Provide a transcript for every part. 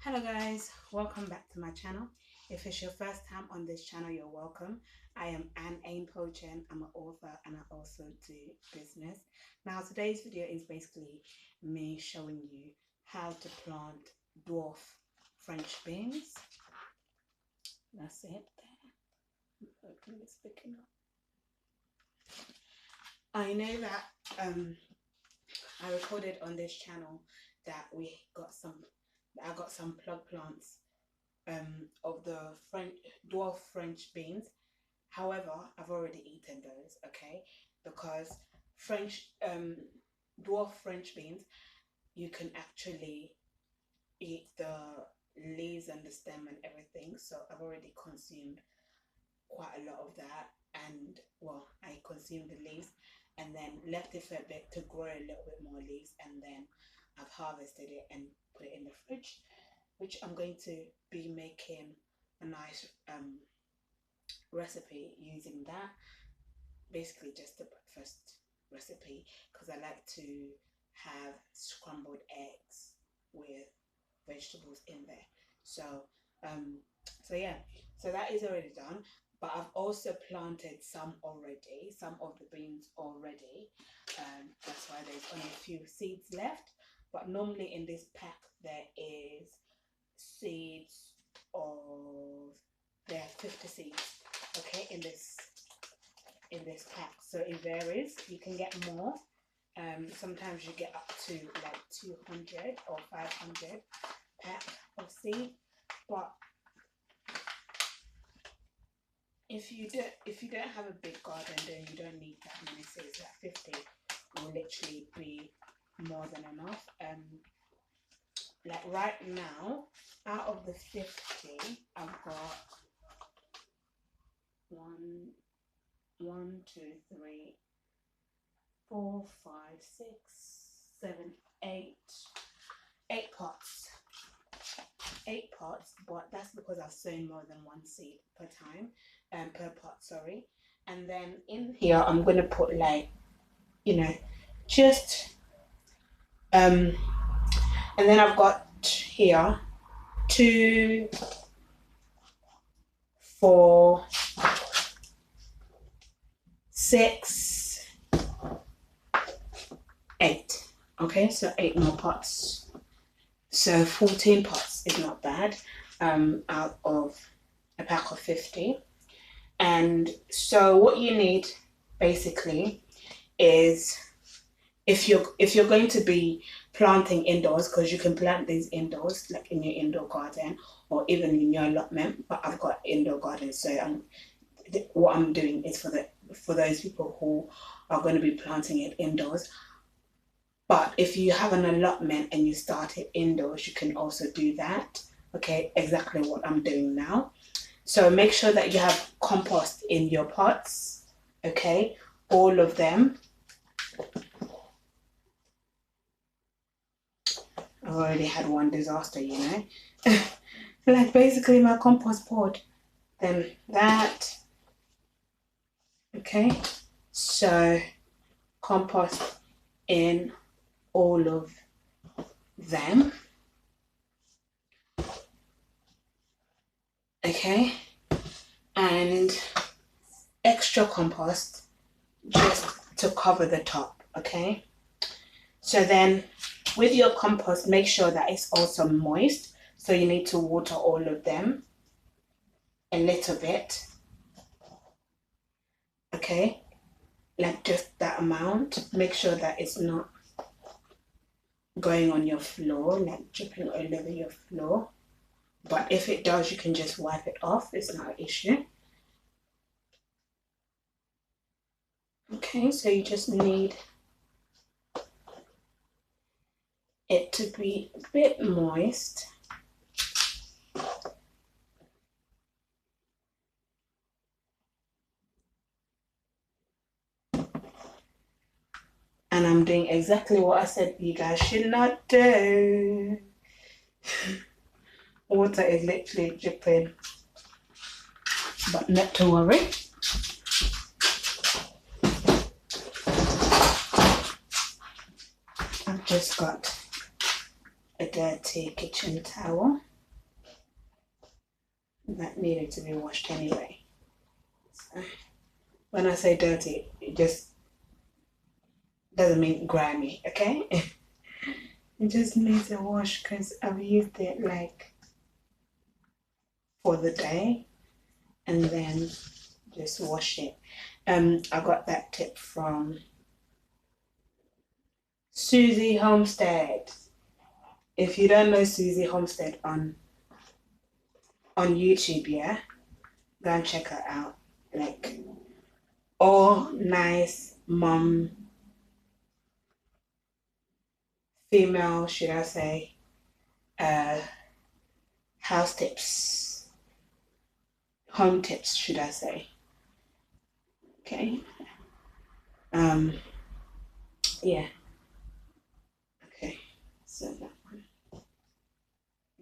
Hello guys, welcome back to my channel. If it's your first time on this channel, you're welcome. I am A.H.P. I'm an author and I also do business. Now today's video is basically me showing you how to plant dwarf French beans. That's it there. Hopefully it's picking up. I know that I recorded on this channel that I got some plug plants of the dwarf French beans. However, I've already eaten those, okay? Because dwarf French beans, you can actually eat the leaves and the stem and everything. So I've already consumed quite a lot of that, and well, I consumed the leaves and then left it for a bit to grow a little bit more leaves, and then I've harvested it and put it in the fridge, which I'm going to be making a nice recipe using that. Basically just a breakfast recipe, because I like to have scrambled eggs with vegetables in there. So yeah, so that is already done. But I've also planted some of the beans already. That's why there's only a few seeds left. But normally in this pack there is seeds of, there are 50 seeds, okay, in this pack. So it varies. You can get more. Sometimes you get up to like 200 or 500 pack of seed. But if you don't have a big garden, then you don't need that many seeds. Like 50 will literally be more than enough. Like right now, out of the 50, I've got 1, 2, 3, 4, 5, 6, 7, 8 pots. 8 pots, but that's because I've sown more than one seed per time, per pot, sorry. And then in here, I'm going to put, like, just, and then I've got here 2, 4, 6, 8. Okay, so 8 more pots. So 14 pots is not bad, out of a pack of 50. And so what you need basically is, if you're going to be planting indoors, because you can plant these indoors, like in your indoor garden or even in your allotment, but I've got indoor garden, so what I'm doing is for those people who are going to be planting it indoors. But if you have an allotment and you start it indoors, you can also do that. Okay, exactly what I'm doing now. So make sure that you have compost in your pots. Okay, all of them. I've already had one disaster, like basically my compost poured. Then that. Okay, so compost in all of them. Okay, and extra compost just to cover the top. Okay, so then with your compost, make sure that it's also moist, so you need to water all of them a little bit. Okay, like just that amount. Make sure that it's not going on your floor, like dripping all over your floor. But if it does, you can just wipe it off. It's not an issue. Okay, so you just need it to be a bit moist. And I'm doing exactly what I said you guys should not do. Water is literally dripping, but not to worry. I've just got a dirty kitchen towel. that needed to be washed anyway. So when I say dirty, it just doesn't mean grimy, okay? It just needs a wash because I've used it like for the day and then just wash it. I got that tip from Susie Homestead. If you don't know Susie Homestead on YouTube, yeah, go and check her out. Like all nice mom, female, should I say, uh, house tips, home tips, should I say? Okay. Um. Yeah. Okay. So that one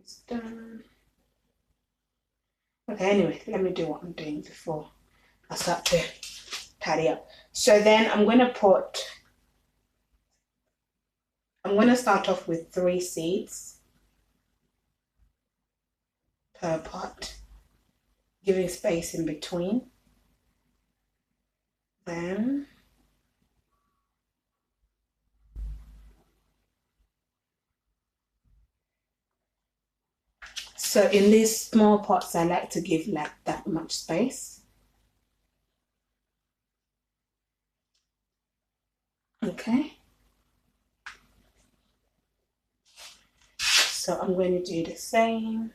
is done. Okay. Anyway, let me do what I'm doing before I start to tidy up. So then I'm going to start off with 3 seeds per pot, giving space in between. Then so in these small pots, I like to give like that much space. Okay. So I'm going to do the same.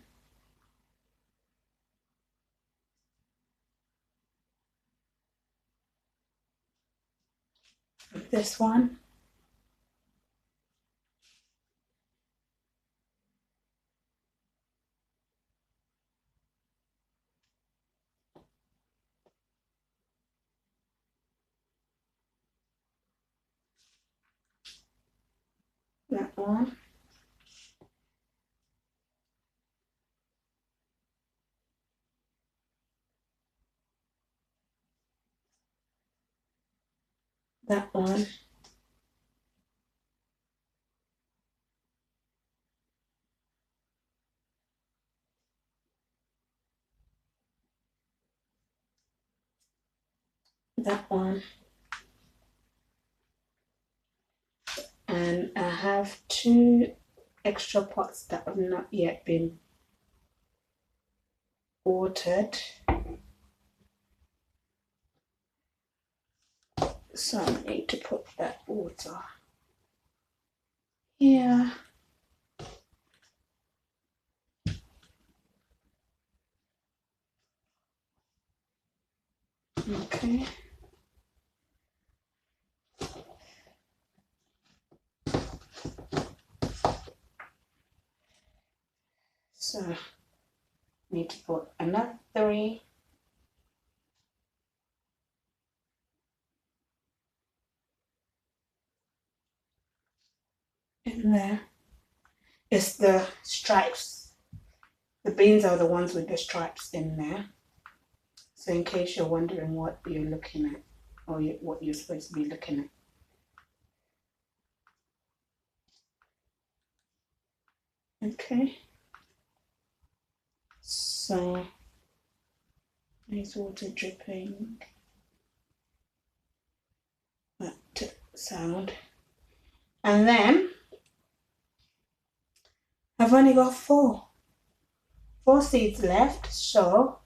With this one. That one. That one. That one. And I have 2 extra pots that have not yet been watered. So I need to put that water here. Okay. So need to put another 3. In there. It's the stripes. The beans are the ones with the stripes in there. So in case you're wondering what you're looking at or what you're supposed to be looking at. Okay. So nice water dripping. That sound. And then I've only got 4 seeds left, so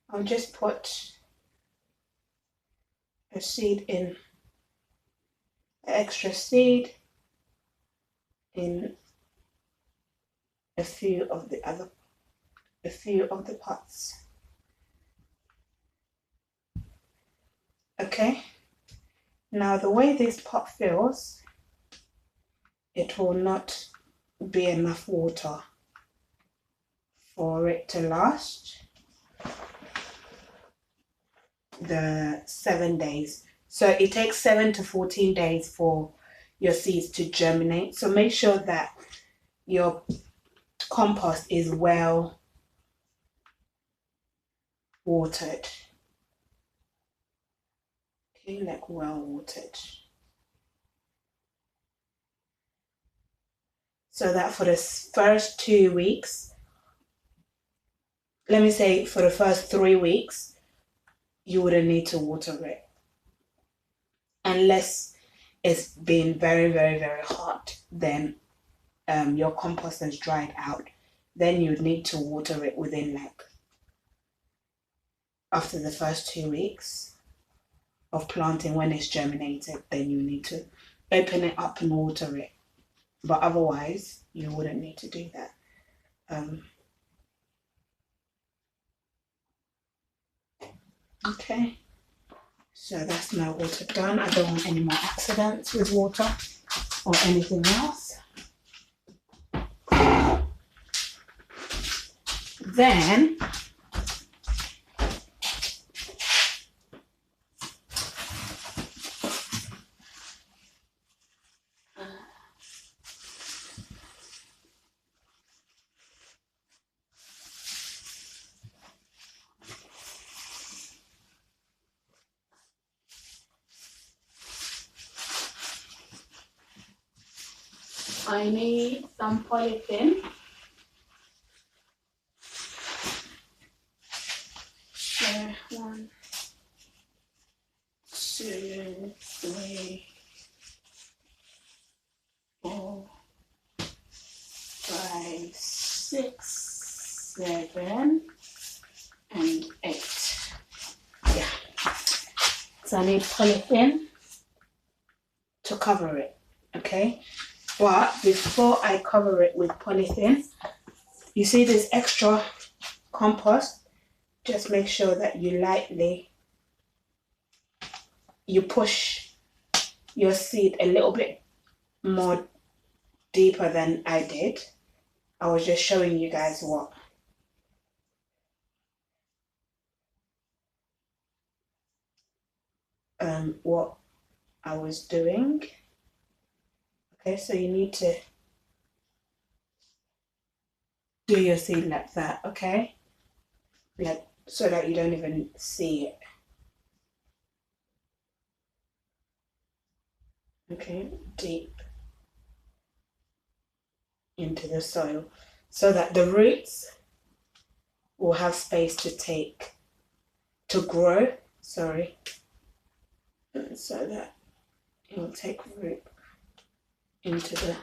I'll just put a seed in, extra seed in a few of the pots. Okay. Now the way this pot feels, it will not be enough water for it to last the 7 days. So it takes 7 to 14 days for your seeds to germinate. So make sure that your compost is well watered. Okay, like well watered. So that for the first 2 weeks, let me say for the first 3 weeks, you wouldn't need to water it unless it's been very, very, very hot. Then your compost has dried out. Then you'd need to water it within like after the first 2 weeks of planting when it's germinated. Then you need to open it up and water it. But otherwise, you wouldn't need to do that. Okay, so that's my water done. I don't want any more accidents with water or anything else. Then I need some polythene. So 1, 2, 3, 4, 5, 6, 7, and 8. Yeah. So I need polythene to cover it. Okay. But before I cover it with polythene, you see this extra compost, just make sure that you push your seed a little bit more deeper than I did. I was just showing you guys what I was doing. Okay, so you need to do your seed like that, okay? Like so that you don't even see it. Okay, deep into the soil so that the roots will have space to grow, sorry, so that it will take root into the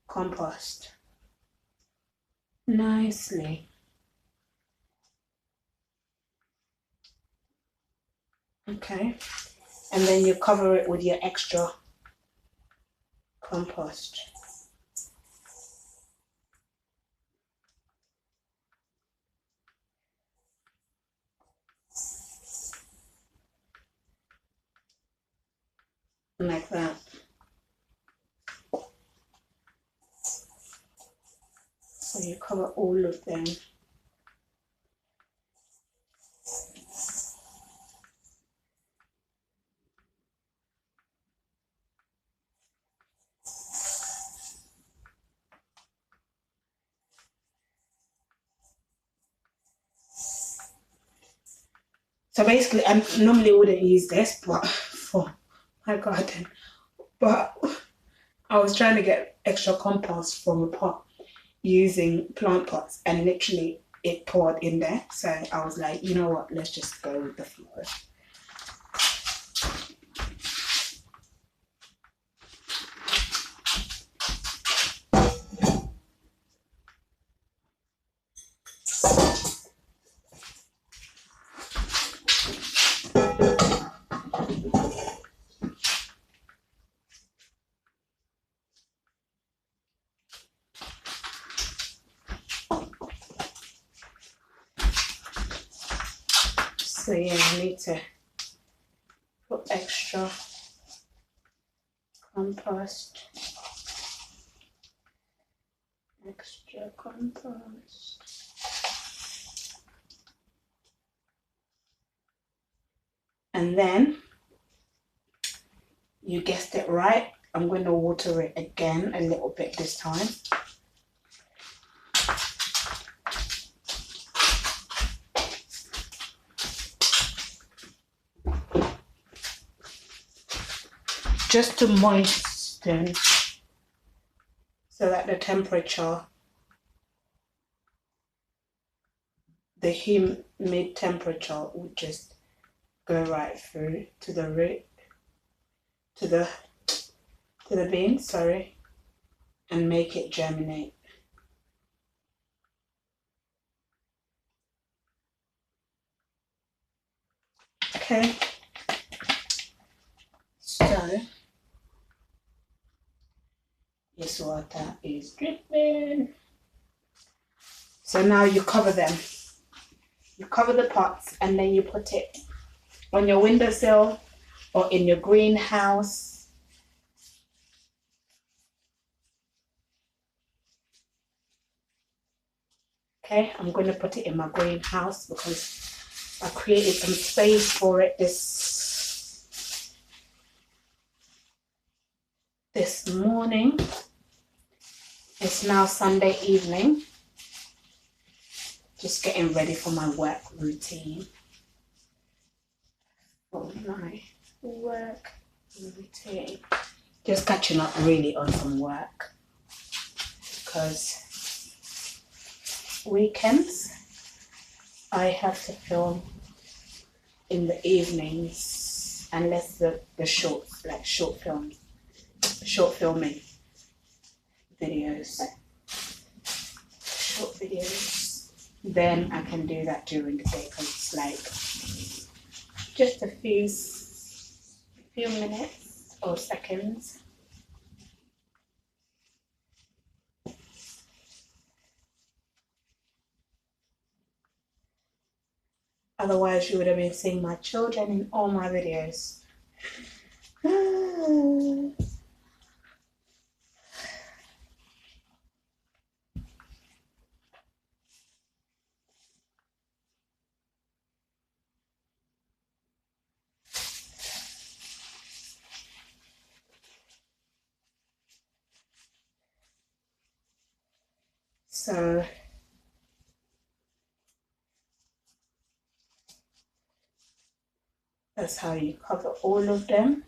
compost nicely. Okay, and then you cover it with your extra compost. Like that. So you cover all of them. So basically, I normally wouldn't use this, but for my garden, but I was trying to get extra compost from a pot using plant pots, and literally it poured in there. So I was like, you know what? Let's just go with the flow. So yeah, I need to put extra compost. Extra compost. And then, you guessed it right, I'm going to water it again a little bit this time. Just to moisten so that the temperature the humid temperature would just go right through to the root, to the bean, sorry, and make it germinate. Okay, so this water is dripping. So now you cover them. You cover the pots and then you put it on your windowsill or in your greenhouse. Okay, I'm going to put it in my greenhouse because I created some space for it this morning. It's now Sunday evening. Just getting ready for my work routine. For my work routine. Just catching up really on some work. Because weekends I have to film in the evenings, unless the shorts, like short filming videos, short videos, then I can do that during the day because it's like just a few minutes or seconds. Otherwise you would have been seeing my children in all my videos. So that's how you cover all of them.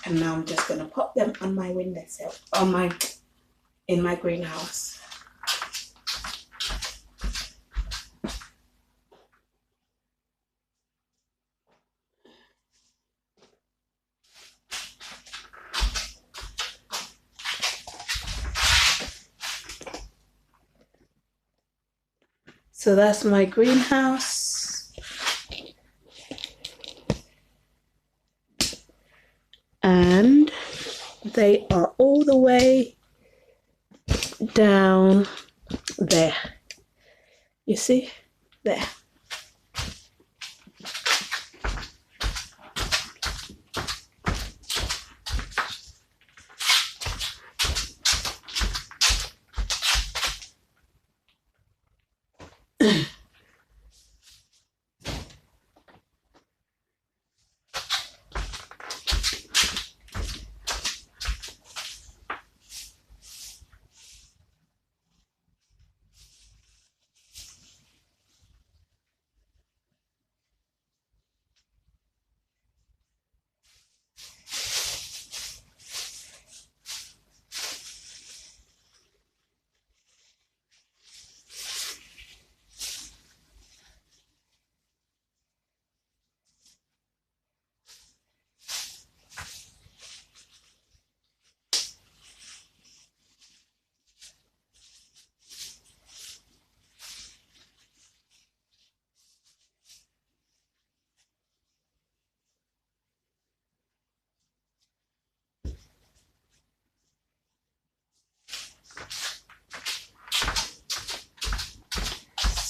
And now I'm just gonna pop them on my windowsill, in my greenhouse. So that's my greenhouse. And they are all the way down there. You see? There.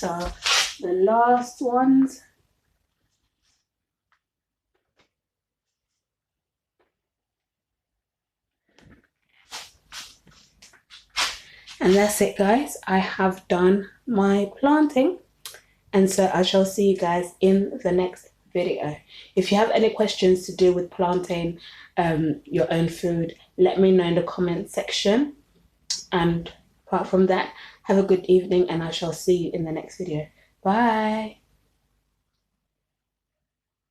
So the last ones, and that's it guys. I have done my planting, and so I shall see you guys in the next video. If you have any questions to do with planting your own food, let me know in the comment section. And apart from that, have a good evening and I shall see you in the next video. Bye.